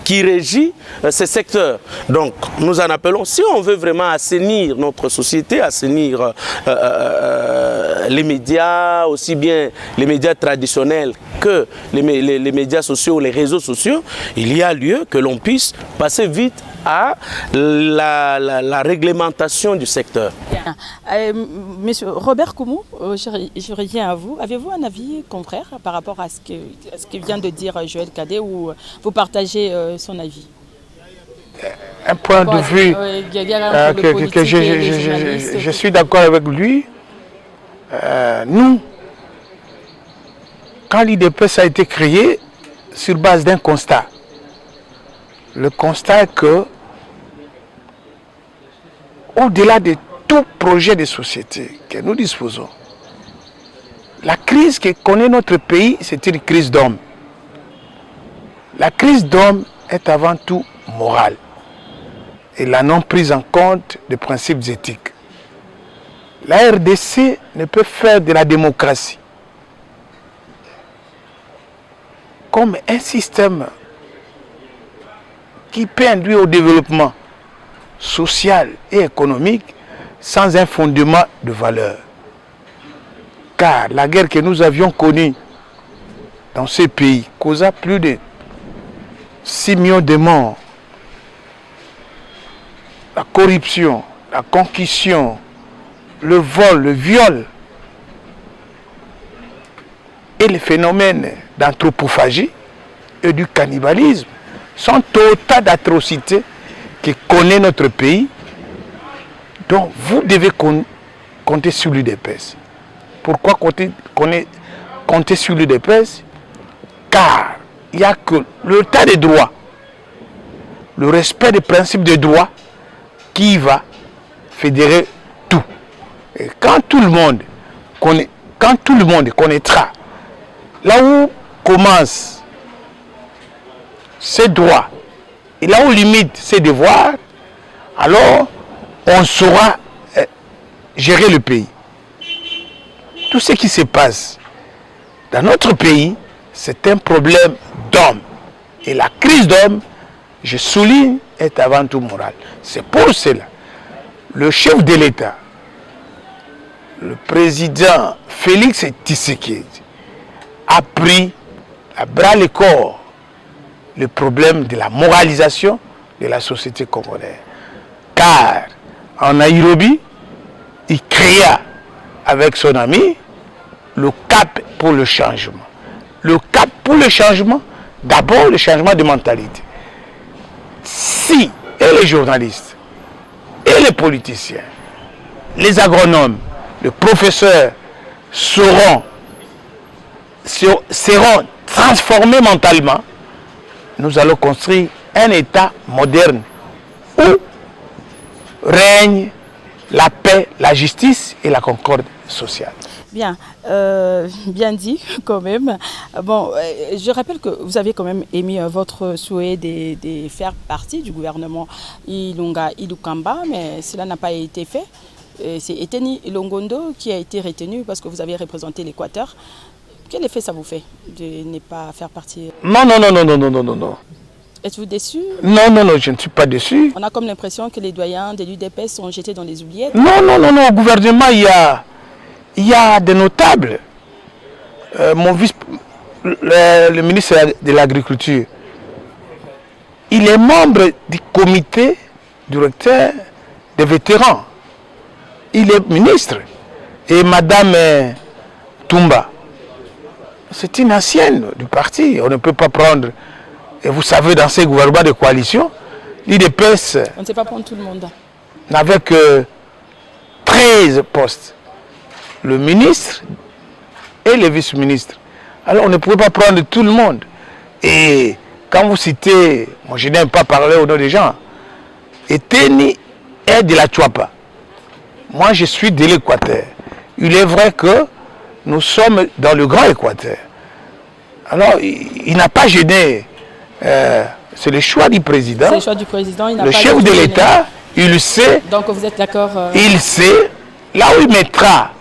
qui régit ces secteurs. Donc nous en appelons, si on veut vraiment assainir notre société, assainir les médias, aussi bien les médias traditionnels que les médias sociaux, les réseaux sociaux, il y a lieu que l'on puisse passer vite à la réglementation du secteur. Monsieur Robert Koumou, je reviens à vous. Avez-vous un avis contraire par rapport à ce que vient de dire Joël Cadet, ou vous partagez son avis? Un point de vue que je suis d'accord avec lui. Nous, quand l'IDPS a été créé sur base d'un constat, le constat est que, au-delà de tout projet de société que nous disposons, la crise que connaît notre pays, c'est une crise d'hommes. La crise d'hommes est avant tout morale et la non prise en compte des principes éthiques. La RDC ne peut faire de la démocratie comme un système qui peut induire au développement social et économique sans un fondement de valeur. Car la guerre que nous avions connue dans ces pays causa plus de 6 millions de morts. La corruption, la concussion, le vol, le viol et les phénomènes d'anthropophagie et du cannibalisme sont autant d'atrocités que connaît notre pays. Donc vous devez compter sur l'UDPS. Pourquoi compter sur l'UDPS? Car il n'y a que l'état des droits, le respect des principes de droit qui va fédérer tout. Et quand tout le monde connaîtra là où commencent ses droits et là où limite ses devoirs, alors on saura gérer le pays. Tout ce qui se passe dans notre pays, c'est un problème d'hommes. Et la crise d'hommes, je souligne, est avant tout morale. C'est pour cela le chef de l'État, le président Félix Tshisekedi, a pris à bras le corps le problème de la moralisation de la société congolaise. Car en Nairobi, il créa avec son ami le cap pour le changement. Le cap pour le changement, d'abord le changement de mentalité. Si et les journalistes, et les politiciens, les agronomes, les professeurs seront transformés mentalement, nous allons construire un État moderne où règne la paix, la justice et la concorde sociale. Bien, bien dit quand même. Bon, je rappelle que vous avez quand même émis votre souhait de faire partie du gouvernement Ilunga Ilukamba, mais cela n'a pas été fait. C'est Eteni Longondo qui a été retenu parce que vous avez représenté l'Équateur. Quel effet ça vous fait de ne pas faire partie? Non. Êtes-vous déçu? Non, je ne suis pas déçu. On a comme l'impression que les doyens de l'UDPS sont jetés dans les oubliettes. Non, au gouvernement, il y a des notables. Le ministre de l'Agriculture, il est membre du comité directeur des vétérans. Il est ministre. Et Madame Toumba, c'est une ancienne du parti. On ne peut pas prendre. Et vous savez, dans ces gouvernements de coalition, l'IDPS On ne sait pas prendre tout le monde. N'avait que 13 postes. Le ministre et le vice-ministre. Alors on ne pouvait pas prendre tout le monde. Et quand vous citez, moi je n'aime pas parler au nom des gens, Eteni est de la Chuapa. Moi je suis de l'Équateur. Il est vrai que nous sommes dans le Grand Équateur. Alors il n'a pas gêné. C'est le choix du président. C'est le choix du président. Le chef de l'État, il sait. Donc vous êtes d'accord Il sait, là où il mettra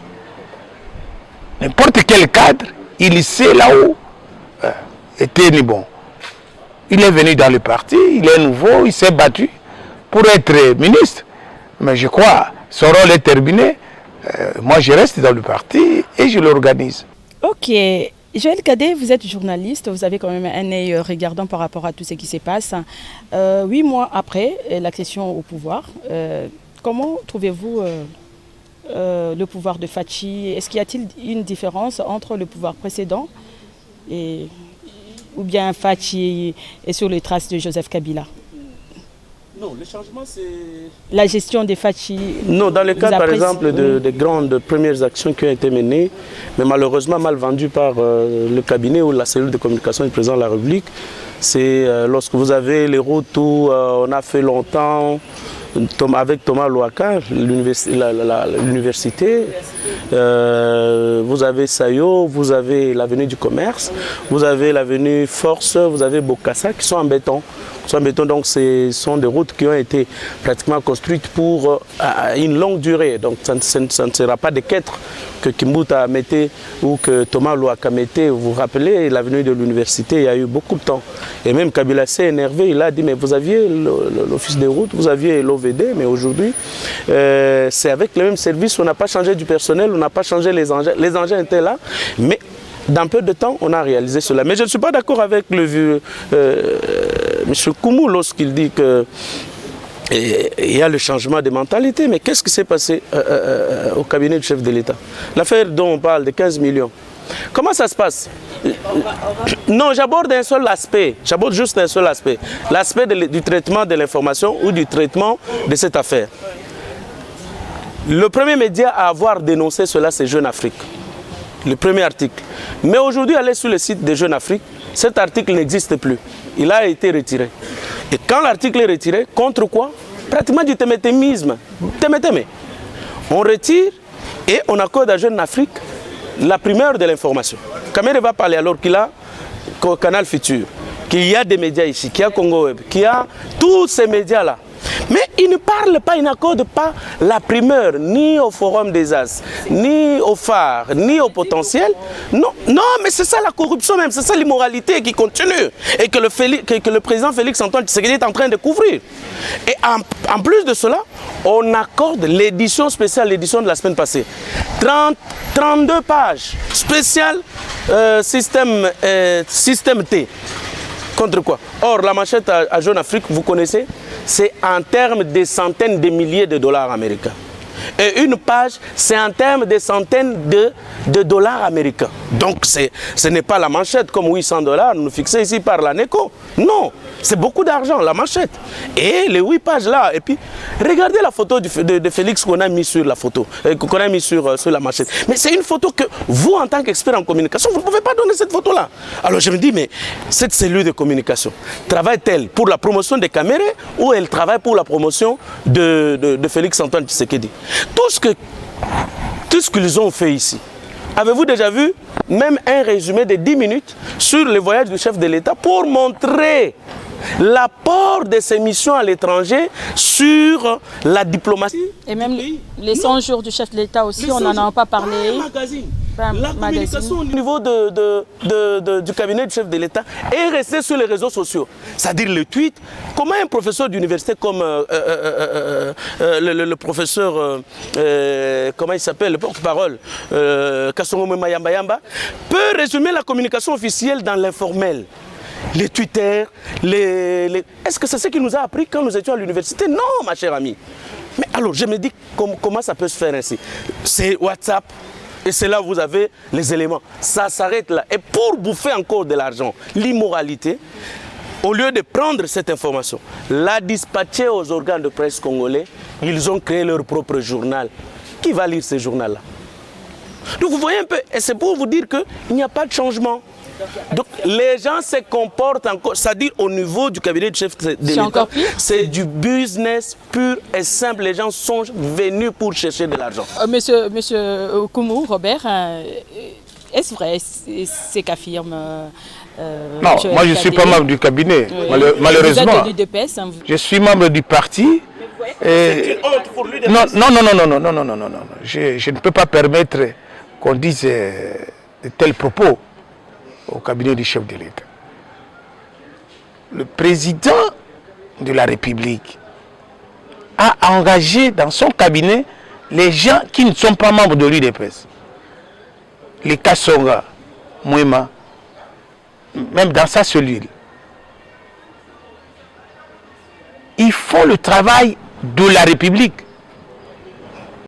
n'importe quel cadre, il sait là où était bon. Il est venu dans le parti, il est nouveau, il s'est battu pour être ministre. Mais je crois, son rôle est terminé. Moi, je reste dans le parti et je l'organise. Ok. Joël Cadet, vous êtes journaliste, vous avez quand même un œil regardant par rapport à tout ce qui se passe. 8 mois après l'accession au pouvoir, comment trouvez-vous le pouvoir de Fachi? Est-ce qu'il y a-t-il une différence entre le pouvoir précédent ou bien Fachi est sur les traces de Joseph Kabila? Non, le changement, c'est... La gestion des Fachi. Non, dans le cas, par exemple, des grandes premières actions qui ont été menées, mais malheureusement mal vendues par le cabinet ou la cellule de communication du président de la République, c'est lorsque vous avez les routes où on a fait longtemps, avec Thomas Louaka, l'université, vous avez Sayo, vous avez l'avenue du commerce, vous avez l'avenue Force, vous avez Bokassa qui sont en béton. Donc ce sont des routes qui ont été pratiquement construites pour une longue durée. Donc ça ne sera pas des quêtes que Kimbuta mettait ou que Thomas Louaka mettait. Vous vous rappelez, l'avenue de l'université, il y a eu beaucoup de temps. Et même Kabila s'est énervé, il a dit mais vous aviez l'office des routes, vous aviez l'OVD, mais aujourd'hui c'est avec les mêmes services, on n'a pas changé du personnel, on n'a pas changé les engins. Les engins étaient là, mais dans peu de temps, on a réalisé cela. Mais je ne suis pas d'accord avec le vieux M. Koumou lorsqu'il dit qu'il y a le changement de mentalité. Mais qu'est-ce qui s'est passé au cabinet du chef de l'État? L'affaire dont on parle de 15 millions. Comment ça se passe? Non, j'aborde un seul aspect. J'aborde juste un seul aspect. L'aspect du traitement de l'information ou du traitement de cette affaire. Le premier média à avoir dénoncé cela, c'est Jeune Afrique. Le premier article. Mais aujourd'hui, allez sur le site de Jeune Afrique, cet article n'existe plus. Il a été retiré. Et quand l'article est retiré, contre quoi? Pratiquement du témétémisme. On retire et on accorde à Jeune Afrique la primeur de l'information. Kamere va parler alors qu'il a Canal Futur, qu'il y a des médias ici, qu'il y a Congo Web, qu'il y a tous ces médias-là. Mais il ne parle pas, il n'accorde pas la primeur ni au Forum des As, ni au phare, ni au potentiel. Non, non, mais c'est ça la corruption même, c'est ça l'immoralité qui continue et que le président Félix Antoine Tshisekedi est en train de couvrir. Et en plus de cela, on accorde l'édition spéciale, l'édition de la semaine passée. 32 pages spéciales système T. Contre quoi? Or, la manchette à Jeune Afrique, vous connaissez, c'est en termes de centaines de milliers de dollars américains. Et une page, c'est en termes de centaines de dollars américains. Donc, ce n'est pas la manchette comme 800 $, nous fixés ici par la NECO. Non, c'est beaucoup d'argent, la manchette. Et les 8 pages là, et puis, regardez la photo de Félix qu'on a mis sur la photo, qu'on a mis sur la manchette. Mais c'est une photo que vous, en tant qu'expert en communication, vous ne pouvez pas donner cette photo-là. Alors, je me dis, mais cette cellule de communication, travaille-t-elle pour la promotion des caméras ou elle travaille pour la promotion de Félix Antoine Tshisekedi? Tout ce qu'ils ont fait ici. Avez-vous déjà vu même un résumé de 10 minutes sur le voyage du chef de l'État pour montrer l'apport de ces missions à l'étranger sur la diplomatie? Et même les 100 jours du chef de l'État aussi, on n'en a pas parlé. La communication au niveau du cabinet du chef de l'État est restée sur les réseaux sociaux. C'est-à-dire le tweet. Comment un professeur d'université comme le professeur, comment il s'appelle, le porte-parole, Kasongo Mayamba, peut résumer la communication officielle dans l'informel? Les Twitter, Est-ce que c'est ce qu'il nous a appris quand nous étions à l'université? Non, ma chère amie. Mais alors, je me dis, comment ça peut se faire ainsi? C'est WhatsApp. Et c'est là où vous avez les éléments. Ça s'arrête là. Et pour bouffer encore de l'argent, l'immoralité, au lieu de prendre cette information, la dispatcher aux organes de presse congolais, ils ont créé leur propre journal. Qui va lire ce journal-là? Donc vous voyez un peu, et c'est pour vous dire qu'il n'y a pas de changement. Donc les gens se comportent encore, c'est-à-dire au niveau du cabinet du chef de l'État, c'est du business pur et simple. Les gens sont venus pour chercher de l'argent. Monsieur Koumou, Robert, est-ce vrai ce qu'affirme non, moi je ne suis pas membre du cabinet, malheureusement. Vous êtes DPS, hein, je suis membre du parti. Et... Non, je ne peux pas permettre qu'on dise de tels propos au cabinet du chef de l'État. le président de la République a engagé dans son cabinet les gens qui ne sont pas membres de l'UDPS. Les Kassonga, Mouema, même dans sa cellule. Ils font le travail de la République.